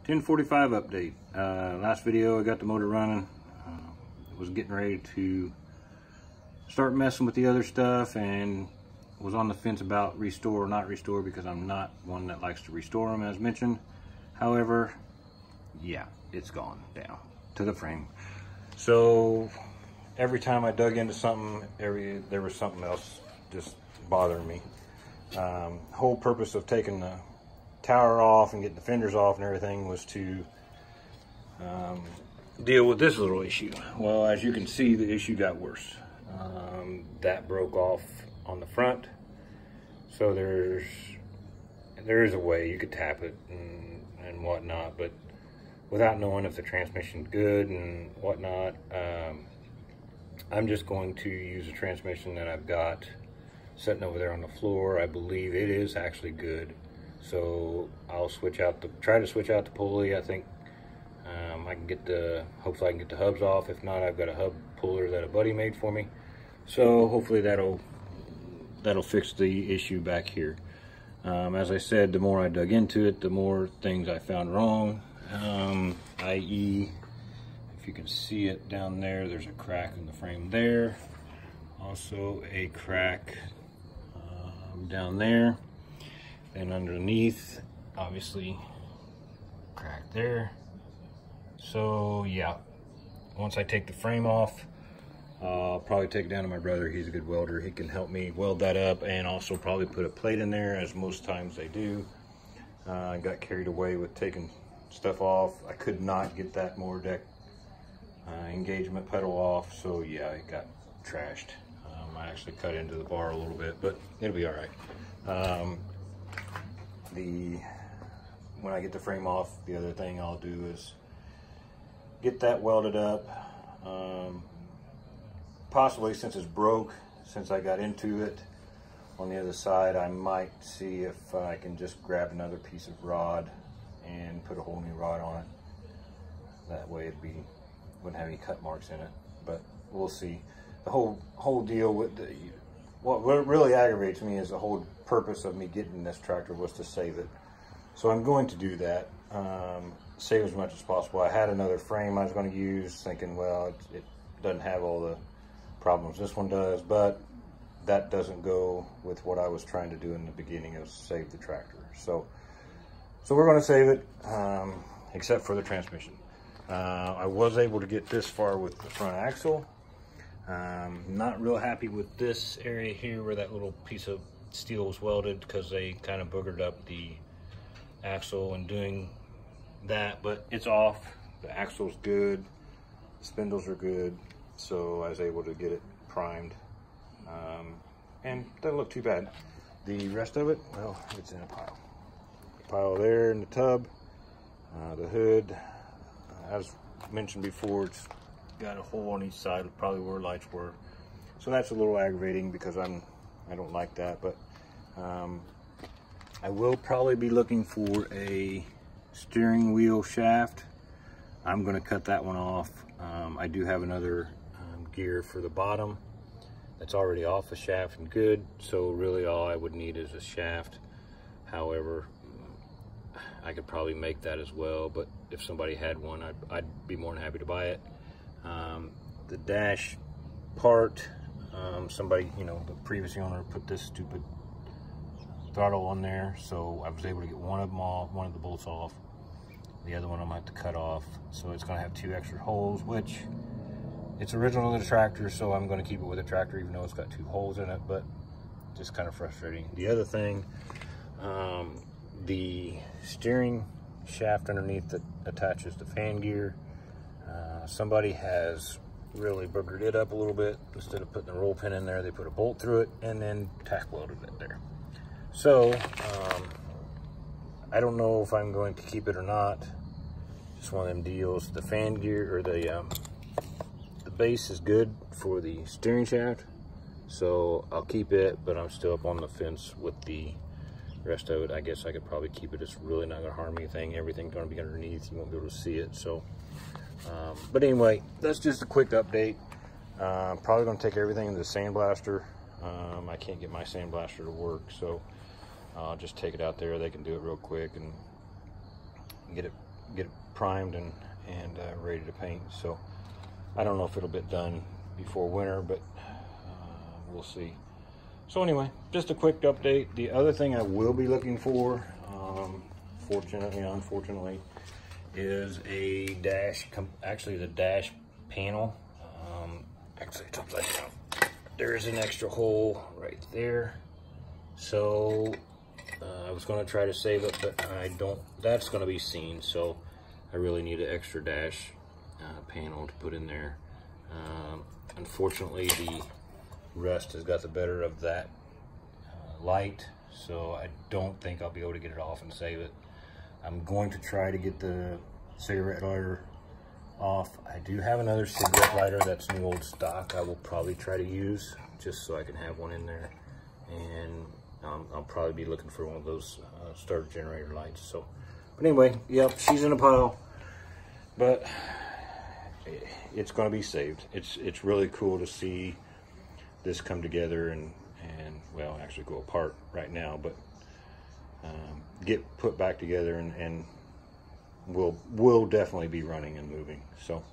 1045 update. Last video I got the motor running. Was getting ready to start messing with the other stuff and was on the fence about restore or not restore, because I'm not one that likes to restore them as mentioned. However, yeah, it's gone down to the frame. So every time I dug into something, there was something else just bothering me. Whole purpose of taking the tower off and getting the fenders off and everything was to deal with this little issue. Well, as you can see, the issue got worse. That broke off on the front, so there is a way you could tap it and whatnot, but without knowing if the transmission's good and whatnot, I'm just going to use a transmission that I've got sitting over there on the floor. I believe it is actually good, so I'll try to switch out the pulley. I think I can hopefully I can get the hubs off. If not, I've got a hub puller that a buddy made for me, so hopefully that'll fix the issue back here. As I said, the more I dug into it, the more things I found wrong, i.e., if you can see it down there, there's a crack in the frame there, also a crack down there, and underneath, obviously, crack there. So yeah, once I take the frame off, I'll probably take it down to my brother. He's a good welder. He can help me weld that up, and also probably put a plate in there, as most times they do. I got carried away with taking stuff off. I could not get that motor deck engagement pedal off, so yeah, it got trashed. I actually cut into the bar a little bit, but it'll be all right. When I get the frame off, the other thing I'll do is get that welded up. Possibly, since it's broke, since I got into it, on the other side, I might see if I can just grab another piece of rod and put a whole new rod on it. That way wouldn't have any cut marks in it, but we'll see. The whole deal with what really aggravates me is the whole purpose of me getting this tractor was to save it. So I'm going to do that, save as much as possible. I had another frame I was going to use, thinking, well, it doesn't have all the problems this one does, but that doesn't go with what I was trying to do in the beginning, of save the tractor. So we're going to save it, except for the transmission. I was able to get this far with the front axle. Not real happy with this area here where that little piece of steel was welded, because they kind of boogered up the axle in doing that, but it's off. The axle's good, the spindles are good, so I was able to get it primed, and doesn't look too bad. The rest of it, well, it's in a pile there in the tub. The hood, as mentioned before, it's got a hole on each side, probably where lights were, so that's a little aggravating because I don't like that. But I will probably be looking for a steering wheel shaft. I'm going to cut that one off. I do have another gear for the bottom that's already off the shaft and good, so really all I would need is a shaft. However, I could probably make that as well, but if somebody had one, I'd be more than happy to buy it. The dash part, somebody, the previous owner put this stupid throttle on there, so I was able to get one of them off, one of the bolts off. The other one I'm going to have to cut off, so it's going to have 2 extra holes, which it's original to the tractor, so I'm going to keep it with the tractor even though it's got 2 holes in it, but just kind of frustrating. The other thing, the steering shaft underneath that attaches the fan gear, somebody has really boogered it up a little bit. Instead of putting the roll pin in there, they put a bolt through it and then tack welded it there. So I don't know if I'm going to keep it or not. Just one of them deals. The fan gear, or the base is good for the steering shaft, so I'll keep it, but I'm still up on the fence with the rest of it. I guess I could probably keep it. It's really not going to harm anything. Everything's going to be underneath. You won't be able to see it. So, but anyway, that's just a quick update. Probably going to take everything into the sandblaster. I can't get my sandblaster to work, so I'll just take it out there. They can do it real quick and get get it primed and ready to paint. So I don't know if it'll be done before winter, but we'll see. So anyway, just a quick update. The other thing I will be looking for, fortunately, unfortunately, is a dash, actually the dash panel. Actually, it's upside down. There's an extra hole right there. So I was gonna try to save it, but I don't, that's gonna be seen. So I really need an extra dash panel to put in there. Unfortunately, the rust has got the better of that light, so I don't think I'll be able to get it off and save it. I'm going to try to get the cigarette lighter off. I do have another cigarette lighter that's new old stock I will probably try to use just so I can have one in there, and I'll probably be looking for one of those starter generator lights. So, but anyway, yep, she's in a pile, but it's going to be saved. It's really cool to see this come together and well, actually go apart right now, but get put back together, and will definitely be running and moving. So,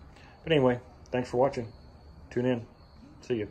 but anyway, thanks for watching. Tune in. See you.